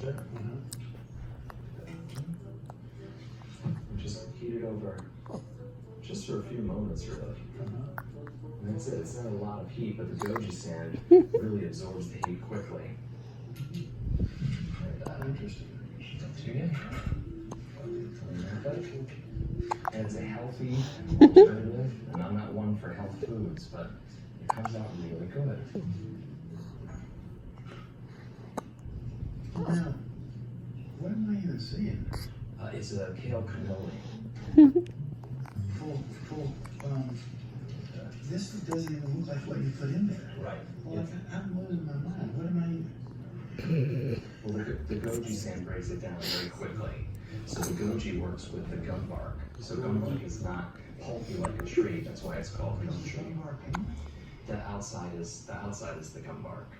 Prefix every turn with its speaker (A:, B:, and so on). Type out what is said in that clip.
A: Sure. Just heat it over just for a few moments, really. And that's it. It's not a lot of heat, but the goji sand really absorbs the heat quickly.
B: Interesting.
A: And it's a healthy alternative, and I'm not one for health foods, but it comes out really good.
B: Now, what am I even seeing?
A: It's a kale cannoli.
B: This doesn't even look like what you put in there.
A: Right.
B: Well, I'm losing my mind. What am I eating?
A: Well, the goji sand breaks it down very quickly. So the goji works with the gum bark. So gum bark is not pulpy like a tree. That's why it's called gum tree. The outside is the gum bark.